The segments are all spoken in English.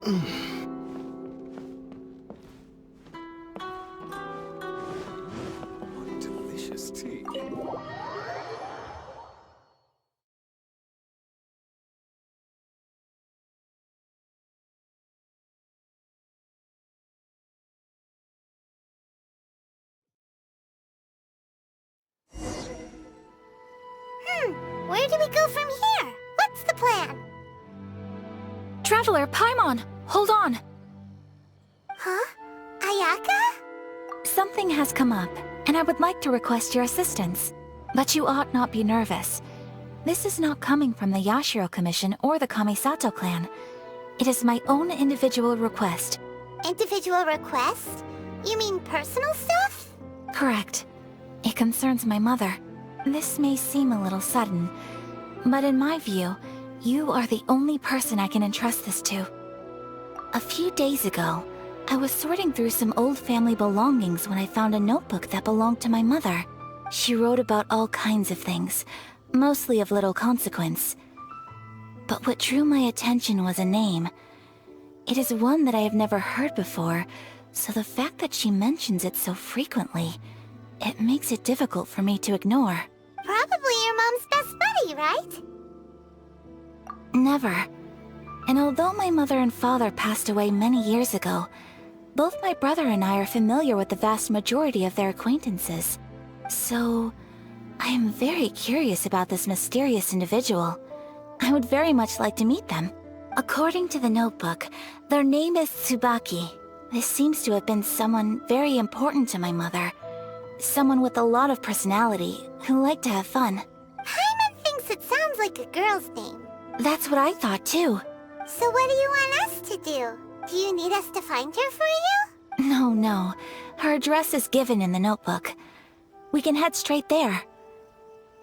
What delicious tea. Where do we go from here? What's the plan? Traveler, Paimon, hold on. Huh? Ayaka? Something has come up, and I would like to request your assistance. But you ought not be nervous. This is not coming from the Yashiro Commission or the Kamisato clan. It is my own individual request. Individual request? You mean personal stuff? Correct. It concerns my mother. This may seem a little sudden, but in my view, you are the only person I can entrust this to. A few days ago, I was sorting through some old family belongings when I found a notebook that belonged to my mother. She wrote about all kinds of things, mostly of little consequence. But what drew my attention was a name. It is one that I have never heard before, so the fact that she mentions it so frequently, it makes it difficult for me to ignore. Probably your mom's best buddy, right? Never. And although my mother and father passed away many years ago, both my brother and I are familiar with the vast majority of their acquaintances. So, I am very curious about this mysterious individual. I would very much like to meet them. According to the notebook, their name is Tsubaki. This seems to have been someone very important to my mother. Someone with a lot of personality, who liked to have fun. Paimon thinks it sounds like a girl's name. That's what I thought too. So what do you want us to do? Do you need us to find her for you? No. Her address is given in the notebook. We can head straight there.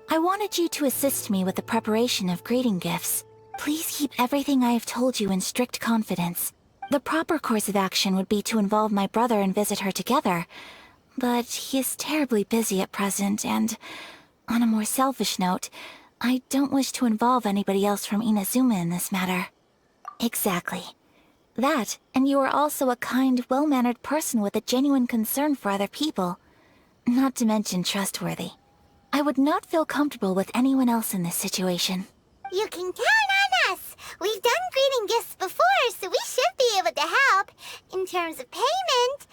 I wanted you to assist me with the preparation of greeting gifts. Please keep everything I have told you in strict confidence. The proper course of action would be to involve my brother and visit her together. But he is terribly busy at present, and on a more selfish note, I don't wish to involve anybody else from Inazuma in this matter. Exactly. That, and you are also a kind, well-mannered person with a genuine concern for other people. Not to mention trustworthy. I would not feel comfortable with anyone else in this situation. You can count on us! We've done greeting gifts before, so we should be able to help. In terms of payment,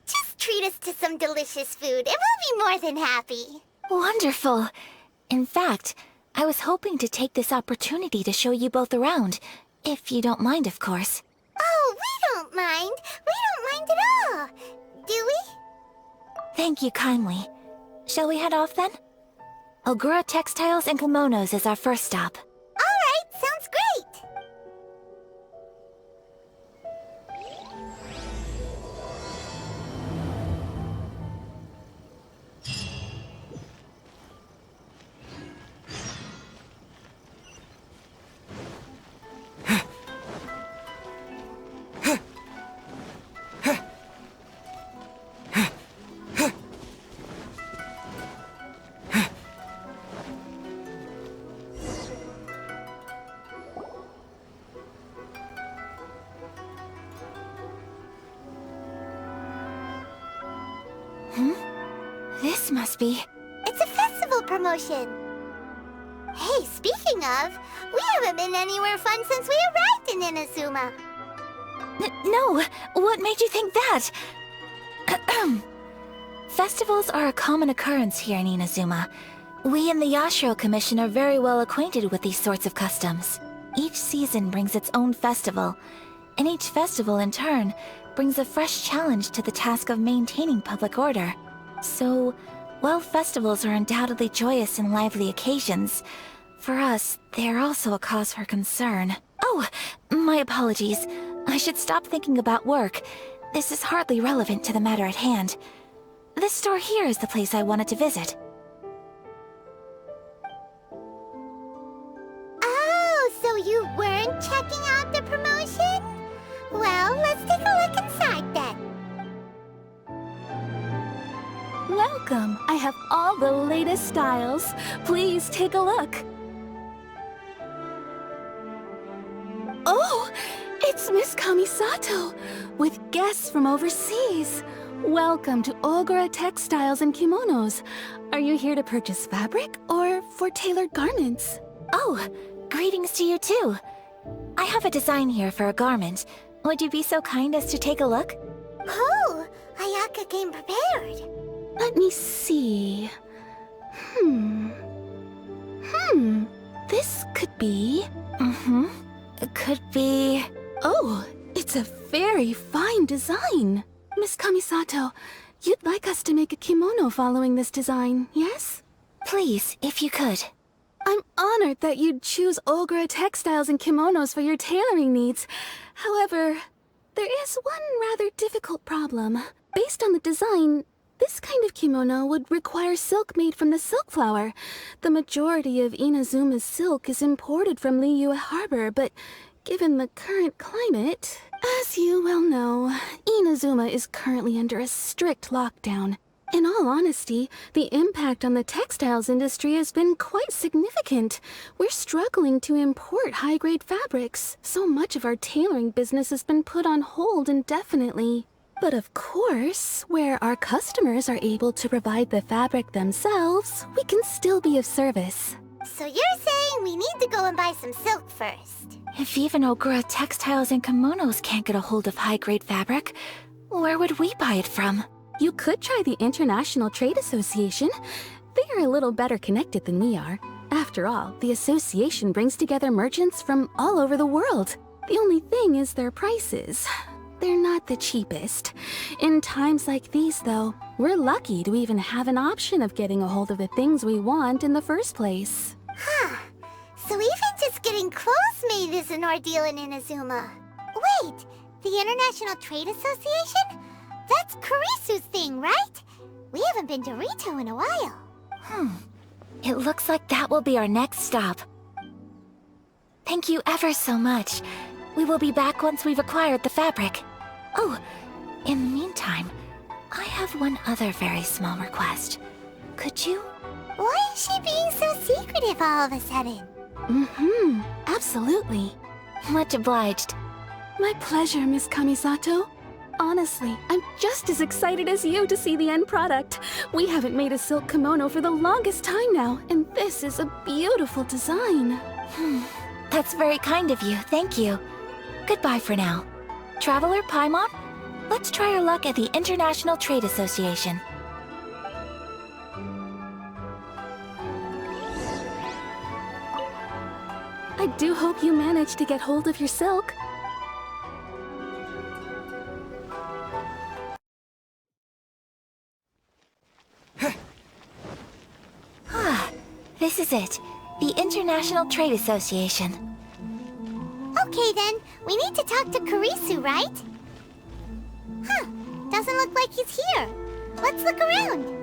just treat us to some delicious food and we'll be more than happy. Wonderful! In fact, I was hoping to take this opportunity to show you both around, if you don't mind, of course. Oh, we don't mind. We don't mind at all. Do we? Thank you kindly. Shall we head off then? Ogura Textiles and Kimonos is our first stop. All right, sounds great. This must be... It's a festival promotion. Hey, speaking of, we haven't been anywhere fun since we arrived in Inazuma. No! What made you think that? Festivals are a common occurrence here in Inazuma. We in the Yashiro Commission are very well acquainted with these sorts of customs. Each season brings its own festival, and each festival in turn brings a fresh challenge to the task of maintaining public order. So, while festivals are undoubtedly joyous and lively occasions, for us, they are also a cause for concern. Oh, my apologies. I should stop thinking about work. This is hardly relevant to the matter at hand. This store here is the place I wanted to visit. Oh, so you weren't checking out the promotion? Well, let's take a look inside then. Welcome! I have all the latest styles. Please take a look. Oh! It's Miss Kamisato, with guests from overseas. Welcome to Ogura Textiles and Kimonos. Are you here to purchase fabric or for tailored garments? Oh, greetings to you too. I have a design here for a garment. Would you be so kind as to take a look? Oh, Ayaka came prepared. Let me see. This could be... It could be... Oh, it's a very fine design. Miss Kamisato, you'd like us to make a kimono following this design, yes? Please, if you could. I'm honored that you'd choose Ogura Textiles and Kimonos for your tailoring needs. However, there is one rather difficult problem. Based on the design, this kind of kimono would require silk made from the silk flower. The majority of Inazuma's silk is imported from Liyue Harbor, but given the current climate, as you well know, Inazuma is currently under a strict lockdown. In all honesty, the impact on the textiles industry has been quite significant. We're struggling to import high-grade fabrics. So much of our tailoring business has been put on hold indefinitely. But of course, where our customers are able to provide the fabric themselves, we can still be of service. So you're saying we need to go and buy some silk first? If even Ogura Textiles and Kimonos can't get a hold of high-grade fabric, where would we buy it from? You could try the International Trade Association. They are a little better connected than we are. After all, the association brings together merchants from all over the world. The only thing is their prices. They're not the cheapest. In times like these, though, we're lucky to even have an option of getting a hold of the things we want in the first place. So even just getting clothes made is an ordeal in Inazuma. Wait, the International Trade Association? That's Kurisu's thing, right? We haven't been to Rito in a while. It looks like that will be our next stop. Thank you ever so much. We will be back once we've acquired the fabric. Oh, in the meantime, I have one other very small request. Could you? Why is she being so secretive all of a sudden? Absolutely. Much obliged. My pleasure, Miss Kamisato. Honestly, I'm just as excited as you to see the end product. We haven't made a silk kimono for the longest time now, and this is a beautiful design. That's very kind of you, thank you. Goodbye for now. Traveler Paimon, let's try our luck at the International Trade Association. I do hope you manage to get hold of your silk. This is it. The International Trade Association. Okay then, we need to talk to Kurisu, right? Doesn't look like he's here. Let's look around.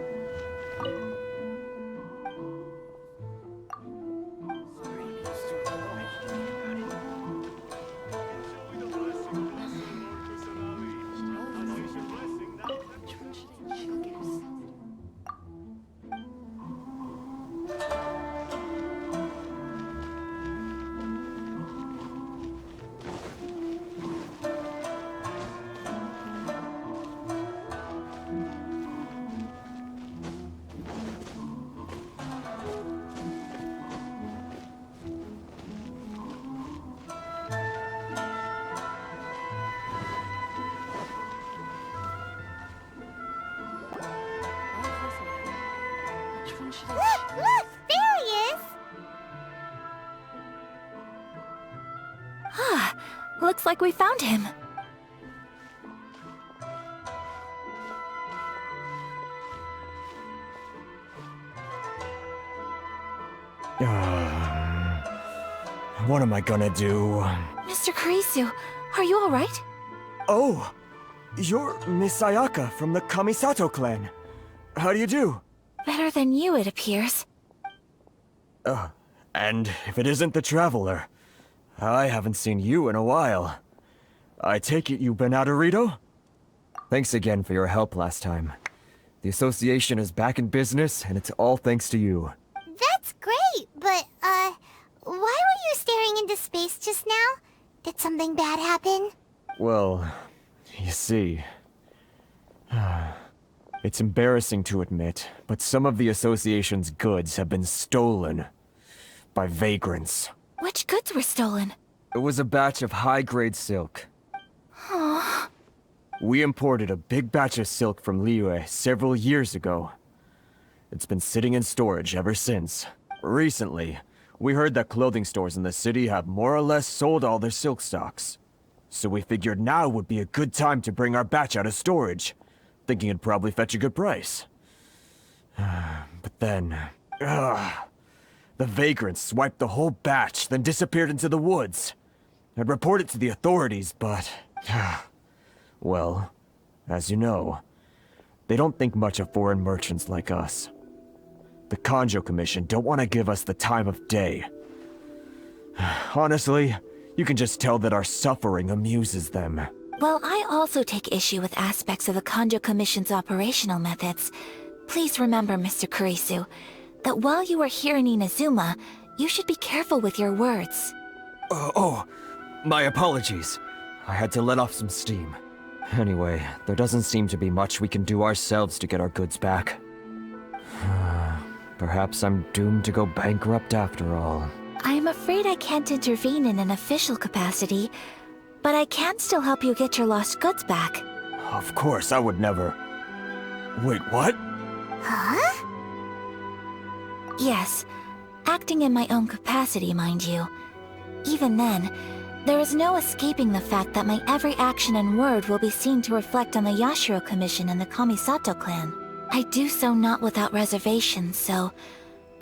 Look! There he is! Looks like we found him. What am I gonna do? Mr. Kurisu, are you alright? Oh! You're Miss Ayaka from the Kamisato clan. How do you do? Better than you, it appears. And if it isn't the Traveler, I haven't seen you in a while. I take it you've been out of Rito? Thanks again for your help last time. The association is back in business, and it's all thanks to you. That's great, but, why were you staring into space just now? Did something bad happen? Well, you see... It's embarrassing to admit, but some of the association's goods have been stolen by vagrants. Which goods were stolen? It was a batch of high-grade silk. We imported a big batch of silk from Liyue several years ago. It's been sitting in storage ever since. Recently, we heard that clothing stores in the city have more or less sold all their silk stocks. So we figured now would be a good time to bring our batch out of storage, thinking it'd probably fetch a good price. But then... the vagrants swiped the whole batch, then disappeared into the woods. I'd report it to the authorities, but... well, as you know, they don't think much of foreign merchants like us. The Kanjo Commission don't want to give us the time of day. Honestly, you can just tell that our suffering amuses them. Well, I also take issue with aspects of the Kanjo Commission's operational methods. Please remember, Mr. Kurisu, that while you are here in Inazuma, you should be careful with your words. My apologies. I had to let off some steam. Anyway, there doesn't seem to be much we can do ourselves to get our goods back. Perhaps I'm doomed to go bankrupt after all. I'm afraid I can't intervene in an official capacity, but I can still help you get your lost goods back. Of course, I would never... Wait, what? Huh? Yes, acting in my own capacity, mind you. Even then, there is no escaping the fact that my every action and word will be seen to reflect on the Yashiro Commission and the Kamisato clan. I do so not without reservation, so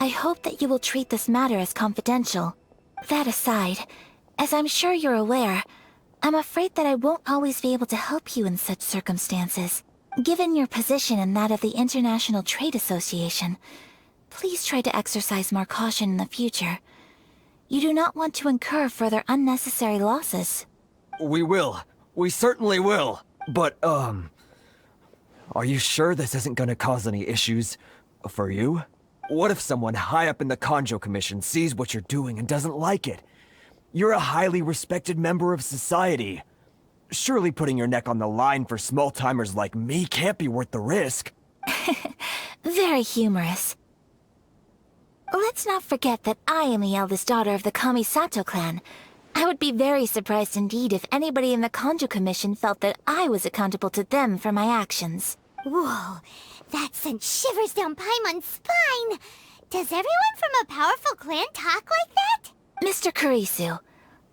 I hope that you will treat this matter as confidential. That aside, as I'm sure you're aware, I'm afraid that I won't always be able to help you in such circumstances. Given your position and that of the International Trade Association, please try to exercise more caution in the future. You do not want to incur further unnecessary losses. We will. We certainly will. But, are you sure this isn't gonna cause any issues for you? What if someone high up in the Kanjo Commission sees what you're doing and doesn't like it? You're a highly respected member of society. Surely putting your neck on the line for small-timers like me can't be worth the risk. Very humorous. Let's not forget that I am the eldest daughter of the Kamisato clan. I would be very surprised indeed if anybody in the Kanjo Commission felt that I was accountable to them for my actions. Whoa, that sent shivers down Paimon's spine. Does everyone from a powerful clan talk like that? Mr. Kurisu,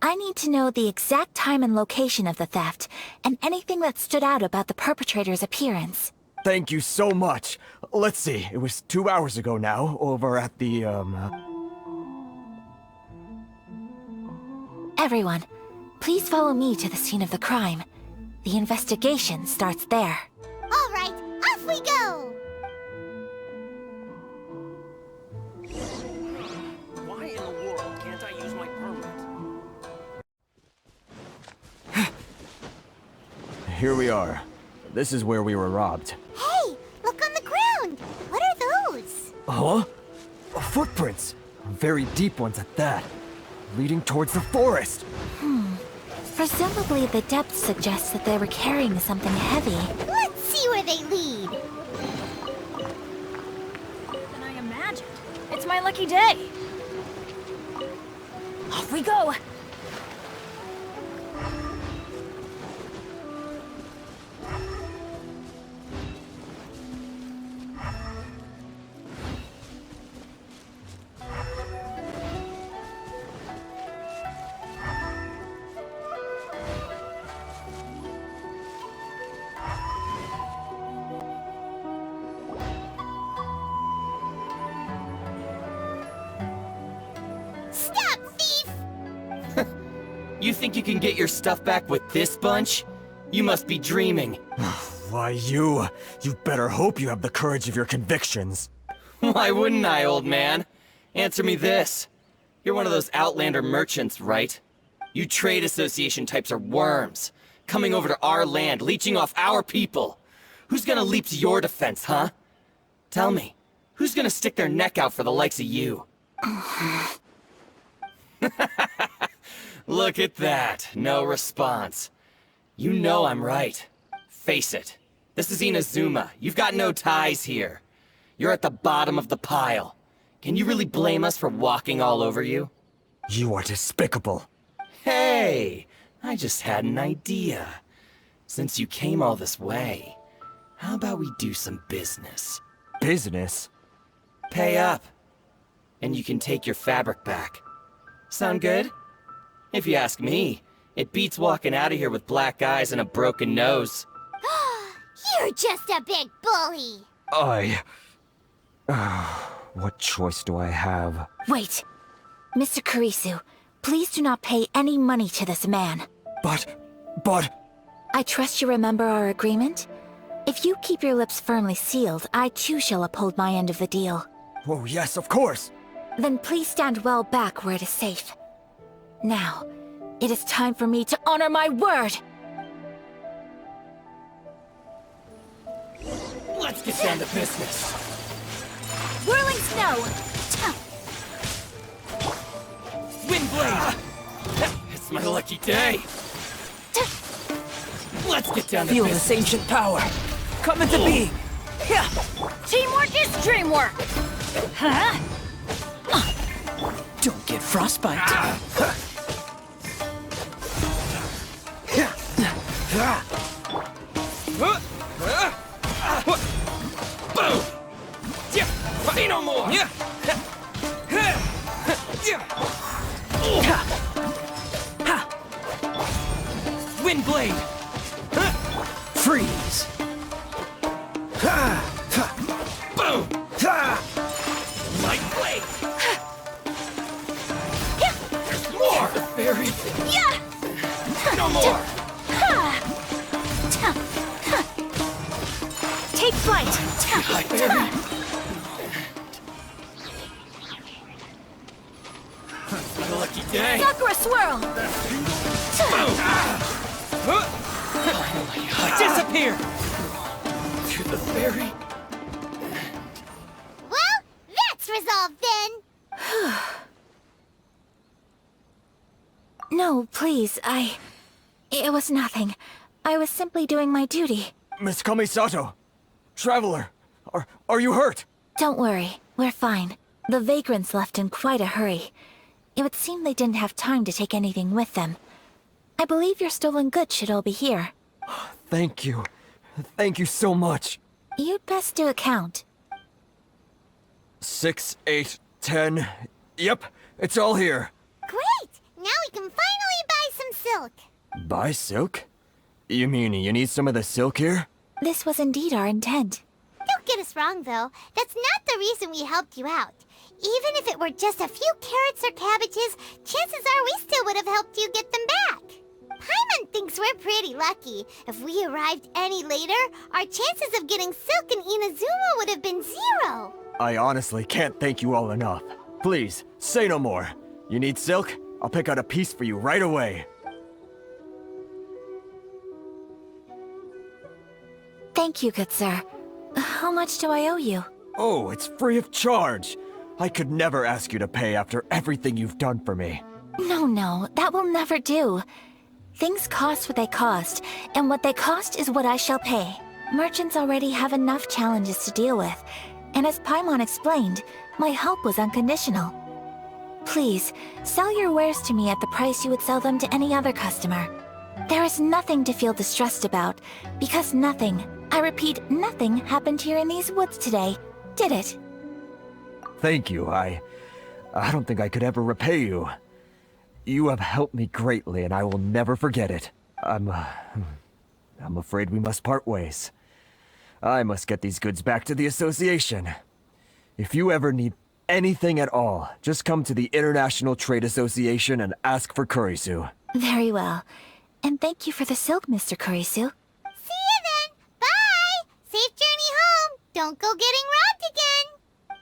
I need to know the exact time and location of the theft, and anything that stood out about the perpetrator's appearance. Thank you so much. Let's see, it was 2 hours ago now, over at the, Everyone, please follow me to the scene of the crime. The investigation starts there. All right, off we go! Why in the world can't I use my permit? Here we are. This is where we were robbed. Hey, look on the ground! What are those? Huh? Footprints! Very deep ones at that. Leading towards the forest. Presumably the depth suggests that they were carrying something heavy. Let's see where they lead. Than I imagined. It's my lucky day. Off we go. Stop, thief! You think you can get your stuff back with this bunch? You must be dreaming. Why, you better hope you have the courage of your convictions. Why wouldn't I, old man? Answer me this. You're one of those Outlander merchants, right? You trade association types are worms, coming over to our land, leeching off our people. Who's gonna leap to your defense, huh? Tell me, who's gonna stick their neck out for the likes of you? Look at that. No response. You know I'm right. Face it. This is Inazuma. You've got no ties here. You're at the bottom of the pile. Can you really blame us for walking all over you? You are despicable. Hey! I just had an idea. Since you came all this way, how about we do some business? Business? Pay up. And you can take your fabric back. Sound good? If you ask me, it beats walking out of here with black eyes and a broken nose. You're just a big bully. What choice do I have? Wait. Mr. Kurisu, please do not pay any money to this man. But... I trust you remember our agreement? If you keep your lips firmly sealed, I too shall uphold my end of the deal. Oh, yes, of course. Then please stand well back where it is safe. Now, it is time for me to honor my word! Let's get down to business. Whirling snow! Windblade! It's my lucky day. Let's get down to Feel business. this ancient power. Come into being. Teamwork is dreamwork! Huh? Don't get frostbite. Boom! Say no more! Windblade. Freeze. Boom! Light blade! There's more! The fairy! No more! Take flight! High fairy! My lucky day! Sakura swirl! Disappear. To the fairy! Well, that's resolved then. No, please, It was nothing. I was simply doing my duty. Miss Kamisato! Traveler! Are you hurt? Don't worry, we're fine. The vagrants left in quite a hurry. It would seem they didn't have time to take anything with them. I believe your stolen goods should all be here. Thank you. Thank you so much. You'd best do a count. 6, 8, 10. Yep, it's all here. Great! Now we can finally buy some silk. Buy silk? You mean you need some of the silk here? This was indeed our intent. Don't get us wrong, though. That's not the reason we helped you out. Even if it were just a few carrots or cabbages, chances are we still would have helped you get them back. Paimon thinks we're pretty lucky. If we arrived any later, our chances of getting silk in Inazuma would have been 0. I honestly can't thank you all enough. Please, say no more. You need silk? I'll pick out a piece for you right away. Thank you, good sir. How much do I owe you? Oh, it's free of charge. I could never ask you to pay after everything you've done for me. No, that will never do. Things cost what they cost, and what they cost is what I shall pay. Merchants already have enough challenges to deal with, and as Paimon explained, my help was unconditional. Please, sell your wares to me at the price you would sell them to any other customer. There is nothing to feel distressed about, because nothing, I repeat, nothing happened here in these woods today, did it? Thank you. I don't think I could ever repay you. You have helped me greatly, and I will never forget it. I'm afraid we must part ways. I must get these goods back to the association. If you ever need anything at all, just come to the International Trade Association and ask for Kurisu. Very well. And thank you for the silk, Mr. Kurisu. See you then. Bye. Safe journey home. Don't go getting robbed again.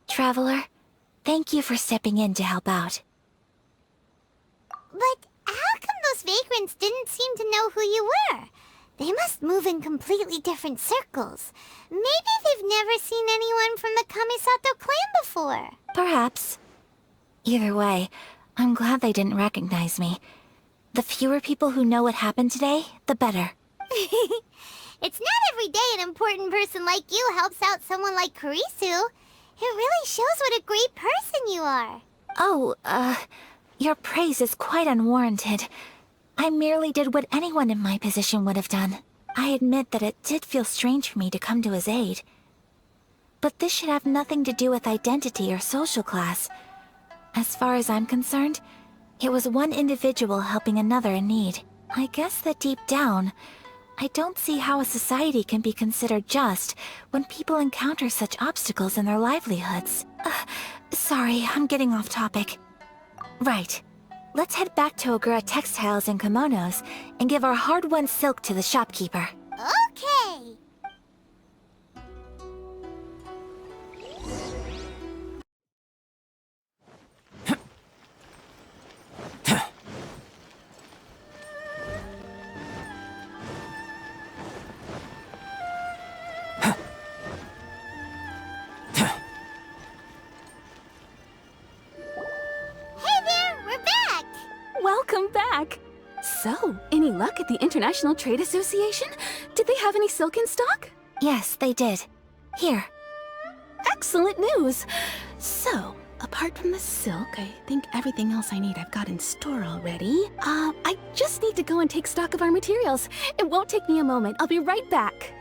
Traveler, thank you for stepping in to help out. But how come those vagrants didn't seem to know who you were? They must move in completely different circles. Maybe they've never seen anyone from the Kamisato clan before. Perhaps. Either way, I'm glad they didn't recognize me. The fewer people who know what happened today, the better. It's not every day an important person like you helps out someone like Kurisu. It really shows what a great person you are. Oh, your praise is quite unwarranted. I merely did what anyone in my position would have done. I admit that it did feel strange for me to come to his aid. But this should have nothing to do with identity or social class. As far as I'm concerned, it was one individual helping another in need. I guess that deep down, I don't see how a society can be considered just when people encounter such obstacles in their livelihoods. Sorry, I'm getting off topic. Right. Let's head back to Ogura Textiles and Kimonos and give our hard-won silk to the shopkeeper. Okay. Welcome back! So, any luck at the International Trade Association? Did they have any silk in stock? Yes, they did. Here. Excellent news! So, apart from the silk, I think everything else I need I've got in store already. I just need to go and take stock of our materials. It won't take me a moment. I'll be right back.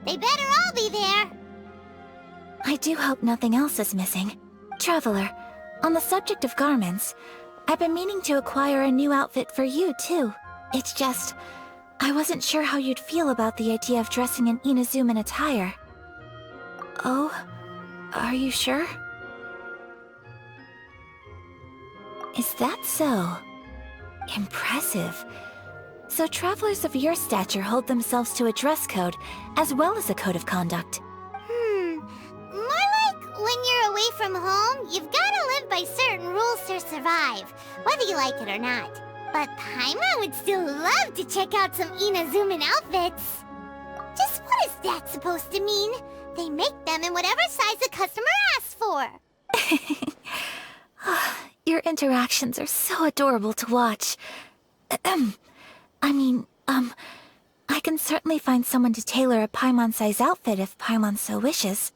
They better all be there. I do hope nothing else is missing. Traveler, on the subject of garments, I've been meaning to acquire a new outfit for you, too. It's just, I wasn't sure how you'd feel about the idea of dressing in Inazuman attire. Oh, are you sure? Is that so? Impressive. So travelers of your stature hold themselves to a dress code, as well as a code of conduct. When you're away from home, you've gotta live by certain rules to survive, whether you like it or not. But Paimon would still love to check out some Inazuman outfits. Just what is that supposed to mean? They make them in whatever size the customer asks for. Your interactions are so adorable to watch. I can certainly find someone to tailor a Paimon-size outfit if Paimon so wishes.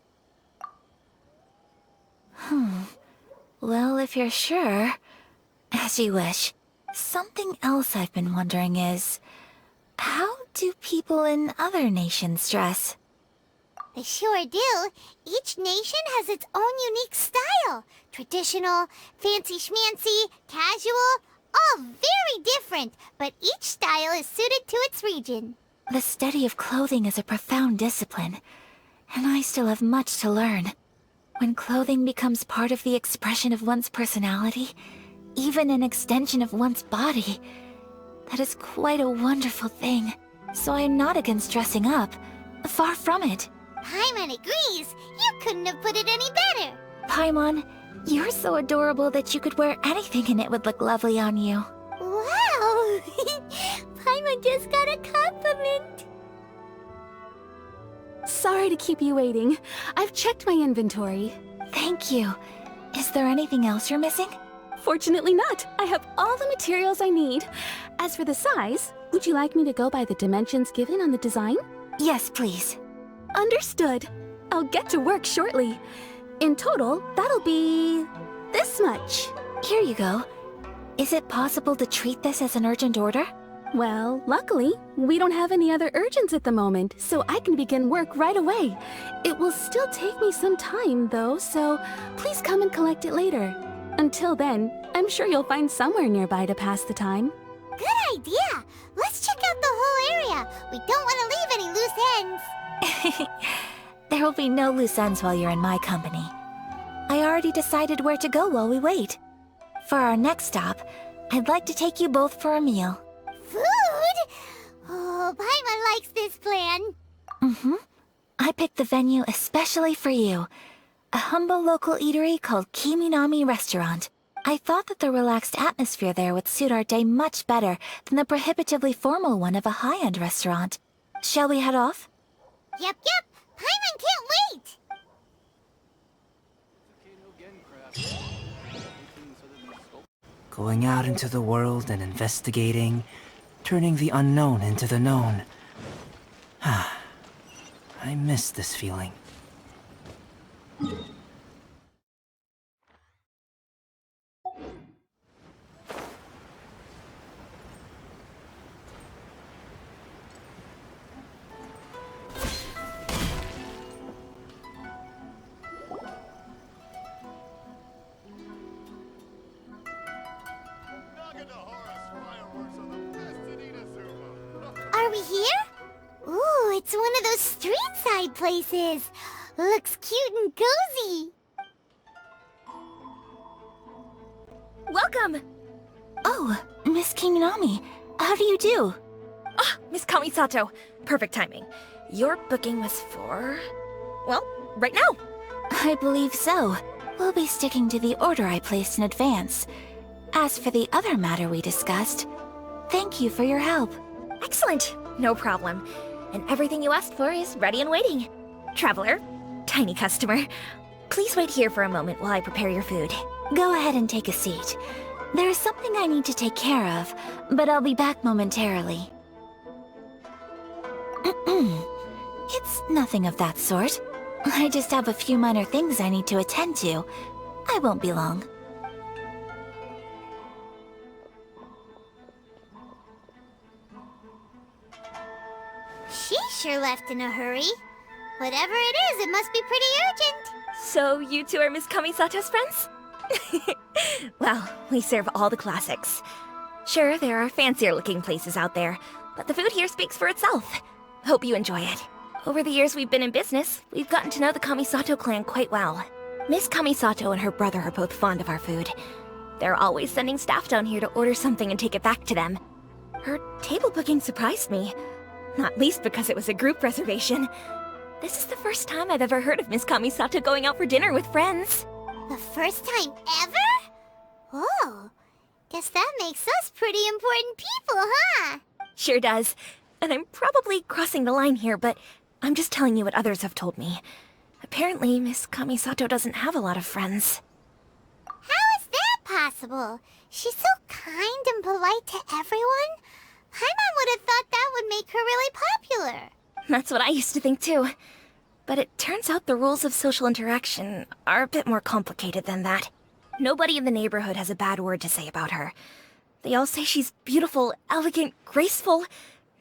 Well, if you're sure, as you wish. Something else I've been wondering is, how do people in other nations dress? They sure do. Each nation has its own unique style. Traditional, fancy schmancy, casual, all very different, but each style is suited to its region. The study of clothing is a profound discipline, and I still have much to learn. When clothing becomes part of the expression of one's personality, even an extension of one's body, that is quite a wonderful thing. So I am not against dressing up. Far from it. Paimon agrees. You couldn't have put it any better. Paimon, you're so adorable that you could wear anything and it would look lovely on you. Wow! Paimon just got a compliment. Sorry to keep you waiting. I've checked my inventory. Thank you. Is there anything else you're missing? Fortunately not. I have all the materials I need. As for the size, would you like me to go by the dimensions given on the design? Yes, please. Understood. I'll get to work shortly. In total, that'll be this much. Here you go. Is it possible to treat this as an urgent order? Well, luckily, we don't have any other urgents at the moment, so I can begin work right away. It will still take me some time, though, so please come and collect it later. Until then, I'm sure you'll find somewhere nearby to pass the time. Good idea! Let's check out the whole area. We don't want to leave any loose ends. There will be no loose ends while you're in my company. I already decided where to go while we wait. For our next stop, I'd like to take you both for a meal. Food? Oh, Paimon likes this plan. I picked the venue especially for you. A humble local eatery called Kiminami Restaurant. I thought that the relaxed atmosphere there would suit our day much better than the prohibitively formal one of a high-end restaurant. Shall we head off? Yep. Paimon can't wait. Going out into the world and investigating, turning the unknown into the known. I miss this feeling. Are we here? Ooh, it's one of those street-side places. Looks cute and cozy. Welcome! Oh, Miss Kinginami, how do you do? Ah, Miss Kamisato. Perfect timing. Your booking was for... well, right now. I believe so. We'll be sticking to the order I placed in advance. As for the other matter we discussed, thank you for your help. Excellent. No problem. And everything you asked for is ready and waiting. Traveler, tiny customer, please wait here for a moment while I prepare your food. Go ahead and take a seat. There's something I need to take care of, but I'll be back momentarily. It's nothing of that sort. I just have a few minor things I need to attend to. I won't be long. She sure left in a hurry. Whatever it is, it must be pretty urgent. So you two are Miss Kamisato's friends? Well, we serve all the classics. Sure, there are fancier-looking places out there, but the food here speaks for itself. Hope you enjoy it. Over the years we've been in business, we've gotten to know the Kamisato clan quite well. Miss Kamisato and her brother are both fond of our food. They're always sending staff down here to order something and take it back to them. Her table booking surprised me, not least because it was a group reservation. This is the first time I've ever heard of Miss Kamisato going out for dinner with friends. The first time ever? Whoa. Guess that makes us pretty important people, huh? Sure does. And I'm probably crossing the line here, but I'm just telling you what others have told me. Apparently, Miss Kamisato doesn't have a lot of friends. How is that possible? She's so kind and polite to everyone. Paimon would have thought that would make her really popular. That's what I used to think too. But it turns out the rules of social interaction are a bit more complicated than that. Nobody in the neighborhood has a bad word to say about her. They all say she's beautiful, elegant, graceful,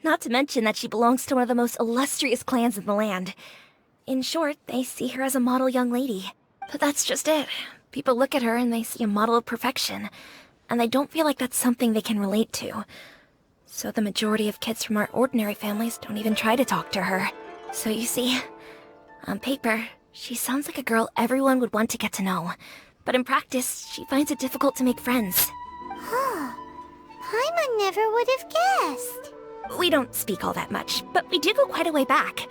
not to mention that she belongs to one of the most illustrious clans in the land. In short, they see her as a model young lady. But that's just it. People look at her and they see a model of perfection, and they don't feel like that's something they can relate to. So the majority of kids from our ordinary families don't even try to talk to her. So you see, on paper, she sounds like a girl everyone would want to get to know. But in practice, she finds it difficult to make friends. Huh. Paimon never would have guessed. We don't speak all that much, but we do go quite a way back.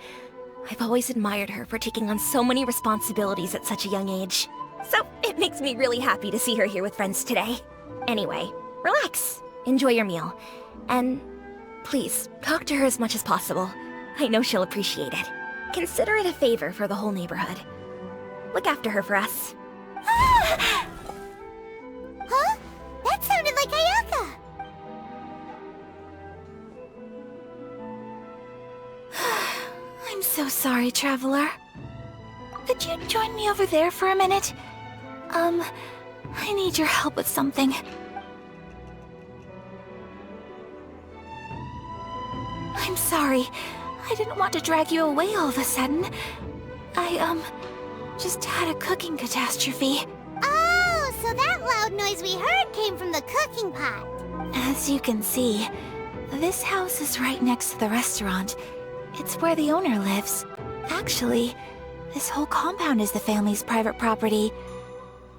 I've always admired her for taking on so many responsibilities at such a young age. So it makes me really happy to see her here with friends today. Anyway, relax. Enjoy your meal. And please, talk to her as much as possible. I know she'll appreciate it. Consider it a favor for the whole neighborhood. Look after her for us. Huh? That sounded like Ayaka. I'm so sorry, Traveler. Could you join me over there for a minute? I need your help with something. I'm sorry. I didn't want to drag you away all of a sudden. I, just had a cooking catastrophe. Oh, so that loud noise we heard came from the cooking pot. As you can see, this house is right next to the restaurant. It's where the owner lives. Actually, this whole compound is the family's private property.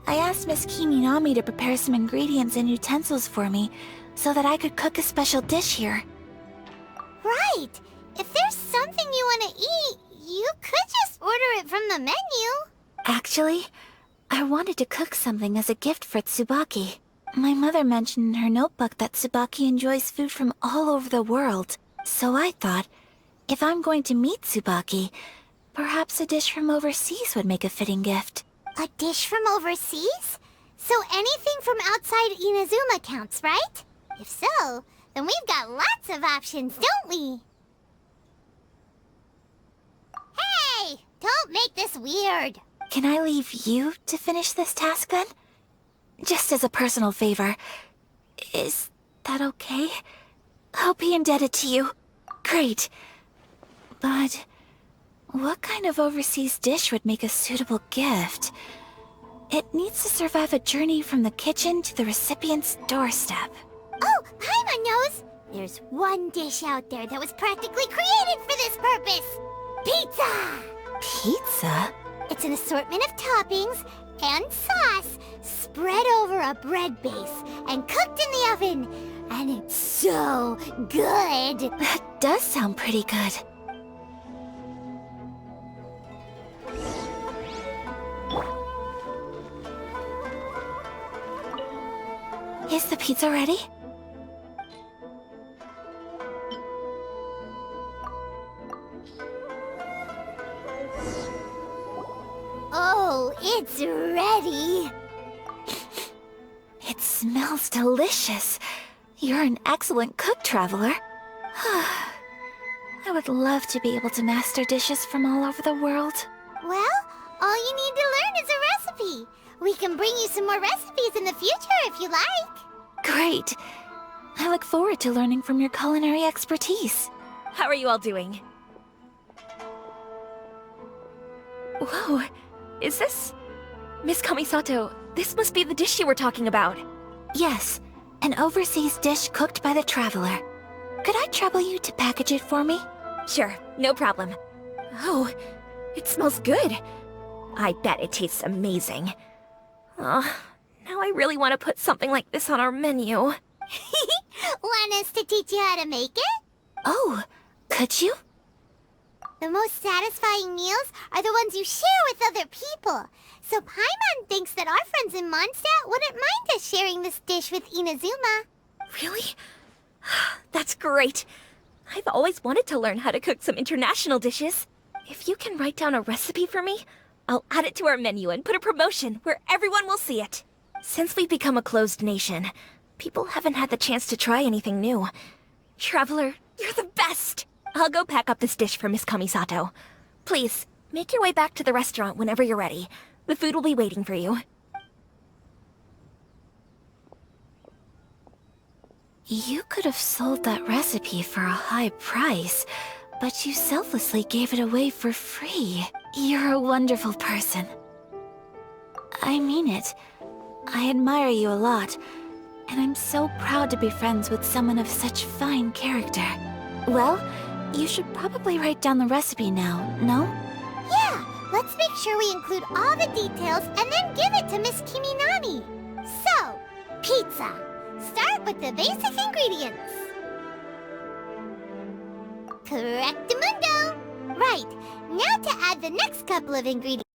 I asked Miss Kinginami to prepare some ingredients and utensils for me so that I could cook a special dish here. Right. If there's something you want to eat, you could just order it from the menu. Actually, I wanted to cook something as a gift for Tsubaki. My mother mentioned in her notebook that Tsubaki enjoys food from all over the world. So I thought, if I'm going to meet Tsubaki, perhaps a dish from overseas would make a fitting gift. A dish from overseas? So anything from outside Inazuma counts, right? If so, then we've got lots of options, don't we? Hey! Don't make this weird! Can I leave you to finish this task then? Just as a personal favor. Is that okay? I'll be indebted to you. Great. But what kind of overseas dish would make a suitable gift? It needs to survive a journey from the kitchen to the recipient's doorstep. Oh, Paimon knows! There's one dish out there that was practically created for this purpose! Pizza! Pizza? It's an assortment of toppings and sauce spread over a bread base and cooked in the oven. And it's so good! That does sound pretty good. Is the pizza ready? Oh, it's ready! It smells delicious. You're an excellent cook, Traveler. I would love to be able to master dishes from all over the world. Well, all you need to learn is a recipe. We can bring you some more recipes in the future if you like. Great. I look forward to learning from your culinary expertise. How are you all doing? Whoa, is this... Miss Kamisato, this must be the dish you were talking about. Yes, an overseas dish cooked by the Traveler. Could I trouble you to package it for me? Sure, no problem. Oh, it smells good. I bet it tastes amazing. Oh, now I really want to put something like this on our menu. Want us to teach you how to make it? Oh, could you? The most satisfying meals are the ones you share with other people. So Paimon thinks that our friends in Mondstadt wouldn't mind us sharing this dish with Inazuma. Really? That's great. I've always wanted to learn how to cook some international dishes. If you can write down a recipe for me, I'll add it to our menu and put a promotion where everyone will see it. Since we've become a closed nation, people haven't had the chance to try anything new. Traveler, you're the best! I'll go pack up this dish for Miss Kamisato. Please, make your way back to the restaurant whenever you're ready. The food will be waiting for you. You could have sold that recipe for a high price, but you selflessly gave it away for free. You're a wonderful person. I mean it. I admire you a lot, and I'm so proud to be friends with someone of such fine character. Well, you should probably write down the recipe now, no? Yeah, let's make sure we include all the details and then give it to Miss Kiminami. So, pizza. Start with the basic ingredients. Correctamundo. Right, now to add the next couple of ingredients.